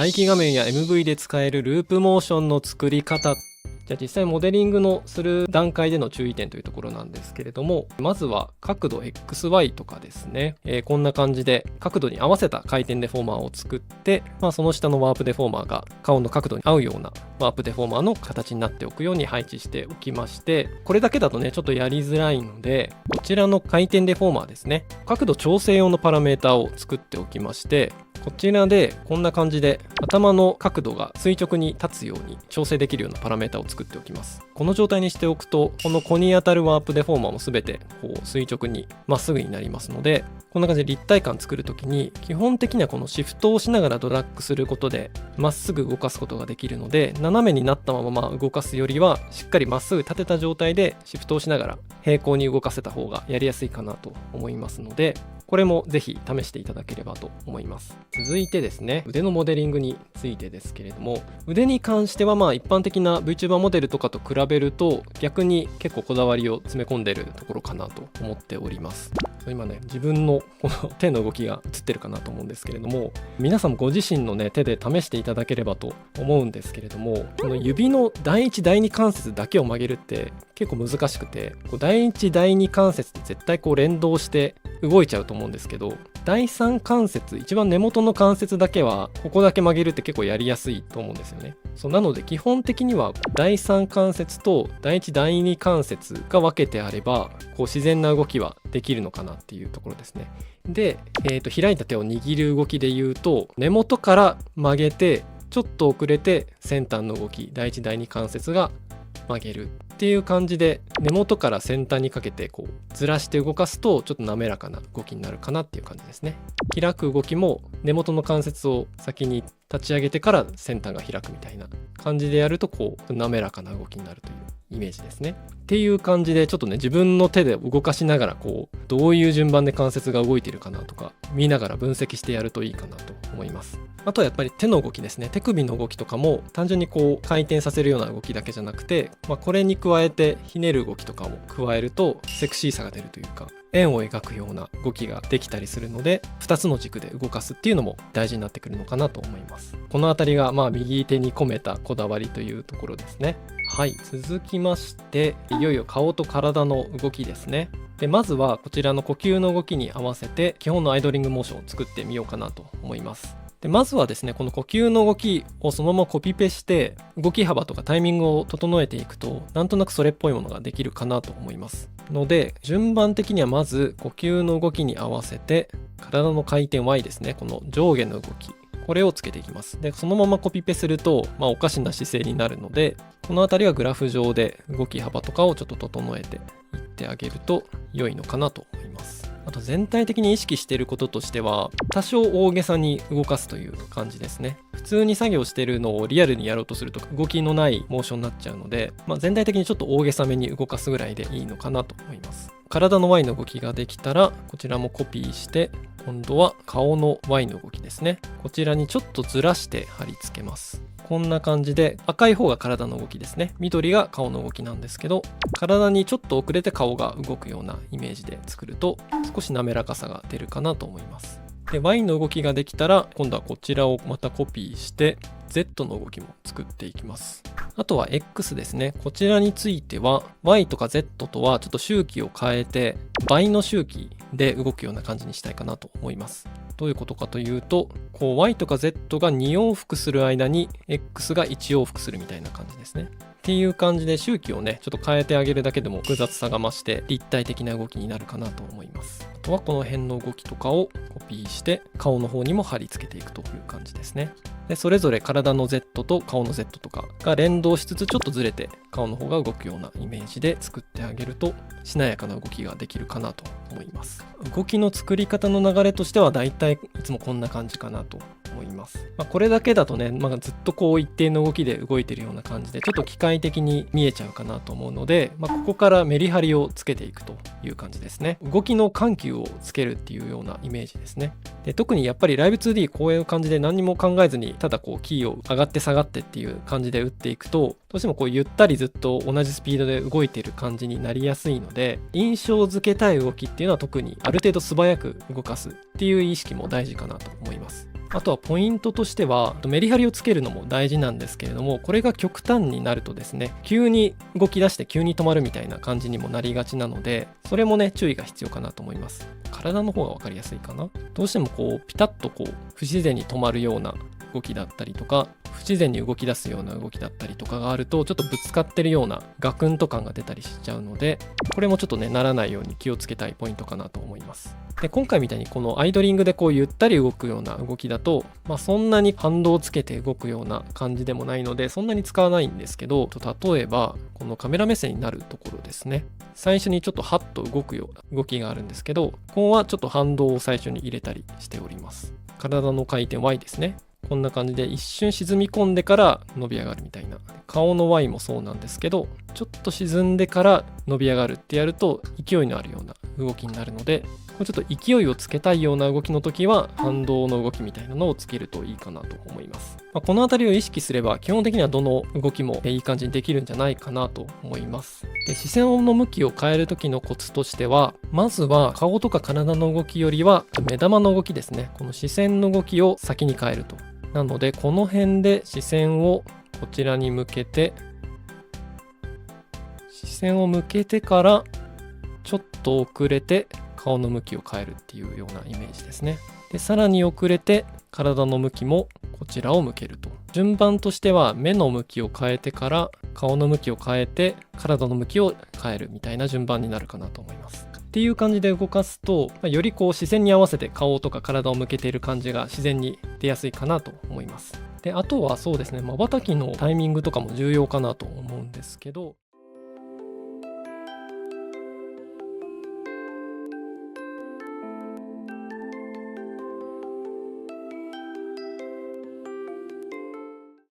待機画面や MV で使えるループモーションの作り方。じゃあ実際モデリングのする段階での注意点というところなんですけれども、まずは角度 XY とかですね、こんな感じで角度に合わせた回転デフォーマーを作って、その下のワープデフォーマーが顔の角度に合うようなワープデフォーマーの形になっておくように配置しておきまして、これだけだとねちょっとやりづらいので、こちらの回転デフォーマーですね、角度調整用のパラメータを作っておきまして、こちらでこんな感じで頭の角度が垂直に立つように調整できるようなパラメータを作っておきます。この状態にしておくと、この子に当たるワープデフォーマーも全てこう垂直にまっすぐになりますので、こんな感じで立体感作るときに基本的にはこのシフトをしながらドラッグすることでまっすぐ動かすことができるので、斜めになったまま動かすよりはしっかりまっすぐ立てた状態でシフトをしながら平行に動かせた方がやりやすいかなと思いますので、これもぜひ試していただければと思います。続いてですね、腕のモデリングについてですけれども、腕に関しては一般的な VTuber モデルとかと比べると逆に結構こだわりを詰め込んでるところかなと思っております。今ね、自分のこの手の動きが映ってるかなと思うんですけれども、皆さんもご自身のね手で試していただければと思うんですけれども、この指の第1第2関節だけを曲げるって結構難しくて、第1第2関節って絶対連動して動いちゃうと思うんですけど、第3関節、一番根元の関節だけはここだけ曲げるって結構やりやすいと思うんですよね。なので基本的には第3関節と第1第2関節が分けてあれば自然な動きはできるのかなっていうところですね。で、開いた手を握る動きで言うと、根元から曲げてちょっと遅れて先端の動き、第1第2関節が曲げるっていう感じで、根元から先端にかけてずらして動かすとちょっと滑らかな動きになるかなっていう感じですね。開く動きも根元の関節を先に立ち上げてから先端が開くみたいな感じでやると滑らかな動きになるというイメージですね。っていう感じでちょっとね、自分の手で動かしながらどういう順番で関節が動いているかなとか見ながら分析してやるといいかなと思います。あとはやっぱり手の動きですね。手首の動きとかも単純に回転させるような動きだけじゃなくて、これに加えてひねる動きとかも加えるとセクシーさが出るというか、円を描くような動きができたりするので、2つの軸で動かすっていうのも大事になってくるのかなと思います。このあたりが右手に込めたこだわりというところですね。はい、続きましていよいよ顔と体の動きですね。でまずはこちらの呼吸の動きに合わせて基本のアイドリングモーションを作ってみようかなと思います。でまずはですね、この呼吸の動きをそのままコピペして動き幅とかタイミングを整えていくと、なんとなくそれっぽいものができるかなと思いますので、順番的にはまず呼吸の動きに合わせて体の回転 Y ですね、この上下の動き、これをつけていきます。でそのままコピペすると、おかしな姿勢になるので、この辺りはグラフ上で動き幅とかをちょっと整えていってあげると良いのかなと思います。あと全体的に意識していることとしては、多少大げさに動かすという感じですね。普通に作業しているのをリアルにやろうとすると動きのないモーションになっちゃうので、全体的にちょっと大げさめに動かすぐらいでいいのかなと思います。体の Y の動きができたら、こちらもコピーして、今度は顔の Y の動きですね。こちらにちょっとずらして貼り付けます。こんな感じで、赤い方が体の動きですね。緑が顔の動きなんですけど、体にちょっと遅れて顔が動くようなイメージで作ると少し滑らかさが出るかなと思います。で Y の動きができたら、今度はこちらをまたコピーして Z の動きも作っていきます。あとは X ですね。こちらについては Y とか Z とはちょっと周期を変えて倍の周期で動くような感じにしたいかなと思います。どういうことかというと、Y とか Z が2往復する間に X が1往復するみたいな感じですね。っていう感じで周期をねちょっと変えてあげるだけでも複雑さが増して立体的な動きになるかなと思います。あとはこの辺の動きとかをコピーして顔の方にも貼り付けていくという感じですね。でそれぞれ体の Z と顔の Z とかが連動しつつちょっとずれて顔の方が動くようなイメージで作ってあげるとしなやかな動きができるかなと思います。動きの作り方の流れとしてはだいたいいつもこんな感じかなと思います。これだけだとね、ずっと一定の動きで動いてるような感じでちょっと機械的に見えちゃうかなと思うので、ここからメリハリをつけていくという感じですね。動きの緩急をつけるっていうようなイメージですね。で特にやっぱりライブ 2D こういう感じで何にも考えずにただキーを上がって下がってっていう感じで打っていくと、どうしてもゆったりずっと同じスピードで動いている感じになりやすいので、印象付けたい動きっていうのは特にある程度素早く動かすっていう意識も大事かなと思います。あとはポイントとしてはメリハリをつけるのも大事なんですけれども、これが極端になるとですね、急に動き出して急に止まるみたいな感じにもなりがちなので、それもね注意が必要かなと思います。体の方が分かりやすいかな。どうしてもこうピタッとこう不自然に止まるような動きだったりとか、不自然に動き出すような動きだったりとかがあると、ちょっとぶつかってるようなガクンと感が出たりしちゃうので、これもちょっとねならないように気をつけたいポイントかなと思います。で今回みたいにこのアイドリングでこうゆったり動くような動きだと、そんなに反動をつけて動くような感じでもないので、そんなに使わないんですけど、例えばこのカメラ目線になるところですね、最初にちょっとハッと動くような動きがあるんですけど、ここはちょっと反動を最初に入れたりしております。体の回転 Y ですね、こんな感じで一瞬沈み込んでから伸び上がるみたいな。顔の Y もそうなんですけど、ちょっと沈んでから伸び上がるってやると勢いのあるような動きになるので、これちょっと勢いをつけたいような動きの時は反動の動きみたいなのをつけるといいかなと思います。この辺りを意識すれば基本的にはどの動きもいい感じにできるんじゃないかなと思います。で視線の向きを変える時のコツとしては、まずは顔とか体の動きよりは目玉の動きですね、この視線の動きを先に変えると。なのでこの辺で視線をこちらに向けて、視線を向けてからちょっと遅れて顔の向きを変えるっていうようなイメージですね。でさらに遅れて体の向きもこちらを向けると。順番としては目の向きを変えてから顔の向きを変えて体の向きを変えるみたいな順番になるかなと思います。っていう感じで動かすと、よりこう視線に合わせて顔とか体を向けている感じが自然に出やすいかなと思います。であとはそうですね、瞬きのタイミングとかも重要かなと思うんですけど、